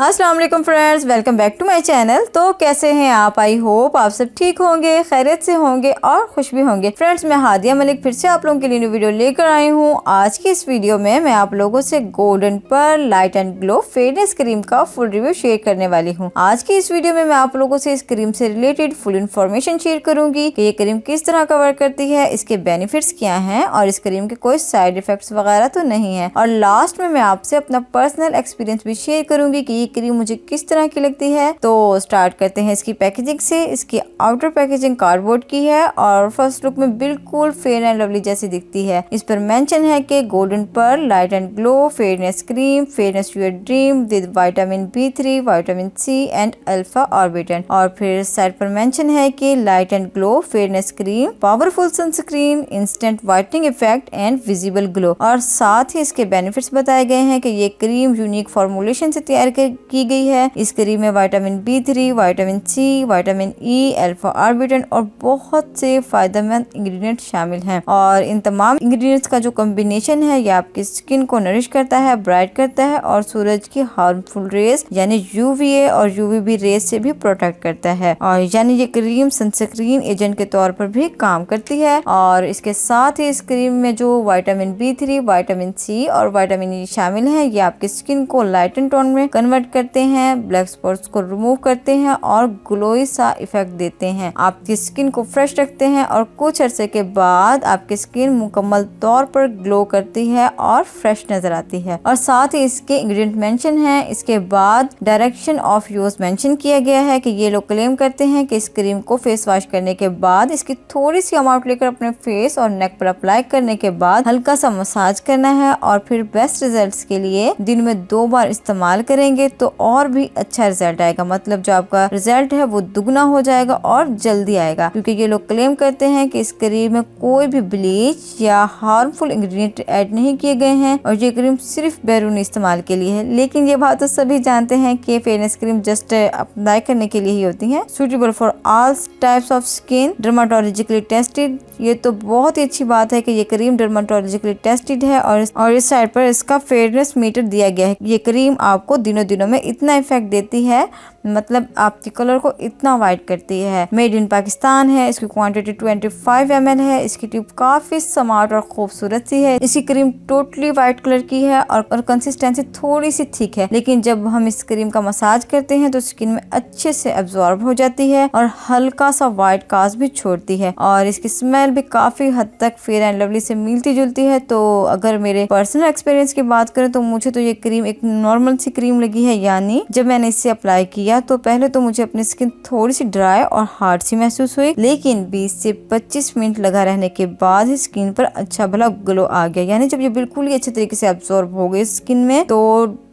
अस्सलाम वालेकुम friends, welcome back to my channel. तो कैसे हैं आप? आई होप आप सब ठीक होंगे, खैरियत से होंगे और खुश भी होंगे। फ्रेंड्स, मैं हादिया मलिक फिर से आप लोगों के लिए न्यू वीडियो लेकर आई हूँ। आज की इस वीडियो में मैं आप लोगों से Golden Perl light and glow fairness cream का फुल रिव्यू शेयर करने वाली हूँ। आज की इस वीडियो में मैं आप लोगों से इस क्रीम से रिलेटेड फुल इन्फॉर्मेशन शेयर करूंगी कि ये क्रीम किस तरह का वर्क करती है, इसके बेनिफिट्स क्या हैं और इस क्रीम के कोई साइड इफेक्ट्स वगैरह तो नहीं है। और लास्ट में मैं आपसे अपना पर्सनल एक्सपीरियंस भी शेयर करूंगी कि ये क्रीम मुझे किस तरह की लगती है। तो स्टार्ट करते हैं इसकी पैकेजिंग से। इसकी आउटर पैकेजिंग कार्डबोर्ड की है और फर्स्ट लुक में बिल्कुल फेयर एंड लवली जैसी दिखती है। इस पर मेंशन है कि golden Perl light and glow fairness cream, fairness your dream with vitamin B3, vitamin C and alpha arbutin. और फिर साइड पर मेंशन है कि light and glow fairness cream, powerful sunscreen, instant whitening effect and visible glow. और साथ ही इसके benefits बताए गए हैं कि ये क्रीम यूनिक फॉर्मुलेशन से तैयार की गई है। इस क्रीम में vitamin B3, vitamin C, vitamin E, alpha arbutin और बहुत से फायदेमंद इंग्रेडिएंट शामिल हैं। और इन तमाम इंग्रेडिएंट्स का जो कॉम्बिनेशन है ये आपकी स्किन को नरिश करता है, ब्राइट करता है और सूरज की हार्मफुल रेज यानी UVA और UVB रेज से भी प्रोटेक्ट करता है। और यानी ये क्रीम सनस्क्रीन एजेंट के तौर पर भी काम करती है। और इसके साथ ही इस क्रीम में जो विटामिन B3, विटामिन C और विटामिन E शामिल है ये आपकी स्किन को लाइटन टोन में कन्वर्ट करते हैं, ब्लैक स्पॉट्स को रिमूव करते हैं और ग्लोई सा इफेक्ट देते हैं। आपकी स्किन को फ्रेश रखते हैं और कुछ अरसे के बाद आपकी स्किन मुकम्मल तौर पर ग्लो करती है और फ्रेश नजर आती है। और साथ ही इसके इंग्रेडिएंट मेंशन है। इसके बाद डायरेक्शन ऑफ यूज मेंशन किया गया है कि ये लोग क्लेम करते हैं कि इस क्रीम को फेस वॉश करने के बाद इसकी थोड़ी सी अमाउंट लेकर अपने फेस और नेक पर अप्लाई करने के बाद हल्का सा मसाज करना है और फिर बेस्ट रिजल्ट्स के लिए दिन में 2 बार इस्तेमाल करेंगे तो और भी अच्छा रिजल्ट आएगा। मतलब जो आपका रिजल्ट है वो दुगना हो जाएगा और जल्दी आएगा, क्योंकि ये लोग क्लेम करते हैं कि इस क्रीम में कोई भी ब्लीच या हार्मफुल इंग्रेडिएंट ऐड नहीं किए गए हैं और ये क्रीम सिर्फ बैरूनी इस्तेमाल के लिए है। लेकिन ये बात तो सभी जानते हैं कि फेयरनेस क्रीम जस्ट अप्लाई करने के लिए ही होती है। Suitable for all types of skin, dermatologically tested. ये तो बहुत ही अच्छी बात है कि ये क्रीम डर्माटोलॉजिकली टेस्टेड है और इस साइड पर इसका फेयरनेस मीटर दिया गया है। ये क्रीम आपको दिनों दिनों में इतना इफेक्ट देती है, मतलब आपके कलर को इतना वाइट करती है। मेड इन पाकिस्तान है। इसकी क्वांटिटी 25 ml है। इसकी ट्यूब काफी स्मार्ट और खूबसूरत सी है। इसकी क्रीम टोटली वाइट कलर की है और कंसिस्टेंसी थोड़ी सी थिक है, लेकिन जब हम इस क्रीम का मसाज करते हैं तो स्किन में अच्छे से एब्जॉर्ब हो जाती है और हल्का सा वाइट कास्ट भी छोड़ती है। और इसकी स्मेल भी काफी हद तक फेयर एंड लवली से मिलती जुलती है। तो अगर मेरे पर्सनल एक्सपीरियंस की बात करें तो मुझे तो ये क्रीम एक नॉर्मल सी क्रीम लगी है। यानी जब मैंने इससे अप्लाई किया तो पहले तो मुझे अपनी स्किन थोड़ी सी ड्राई और हार्ड सी महसूस हुई, लेकिन 20 से 25 मिनट लगा रहने के बाद ही स्किन पर अच्छा भला ग्लो आ गया। यानी जब ये बिल्कुल ही अच्छे तरीके से अब्सॉर्ब हो गई स्किन में तो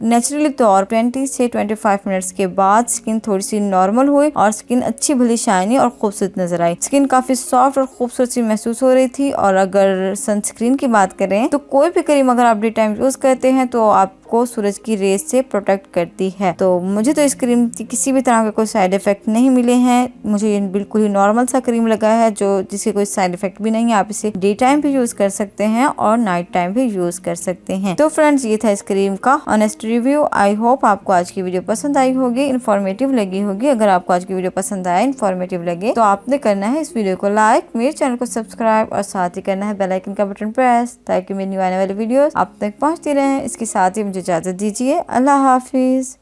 नेचुरली तौर 20 से 25 मिनट्स के बाद स्किन थोड़ी सी नॉर्मल हुई और स्किन अच्छी भली शाइनी और खूबसूरत नजर आई। स्किन काफी सॉफ्ट और खूबसूरत सी महसूस हो रही थी। और अगर सनस्क्रीन की बात करें तो कोई भी क्रीम अगर आप डे टाइम यूज करते हैं तो आपको सूरज की रेज से प्रोटेक्ट करती है। तो मुझे तो इस क्रीम किसी भी तरह के कोई साइड इफेक्ट नहीं मिले हैं। मुझे ये बिल्कुल ही नॉर्मल सा क्रीम लगा है जो जिसके कोई साइड इफेक्ट भी नहीं है। आप इसे डे टाइम भी यूज कर सकते हैं और नाइट टाइम भी यूज कर सकते हैं। तो फ्रेंड्स, ये था इस क्रीम का ऑनेस्ट रिव्यू। आई होप आपको आज की वीडियो पसंद आई होगी, इन्फॉर्मेटिव लगी होगी। अगर आपको आज की वीडियो पसंद आए, इन्फॉर्मेटिव लगे तो आपने करना है इस वीडियो को लाइक, मेरे चैनल को सब्सक्राइब और साथ ही करना है बेल आइकन का बटन प्रेस, ताकि मेरी न्यू आने वाली वीडियोस आप तक पहुंचती रहे। इसके साथ ही मुझे इजाजत दीजिए। अल्लाह हाफिज।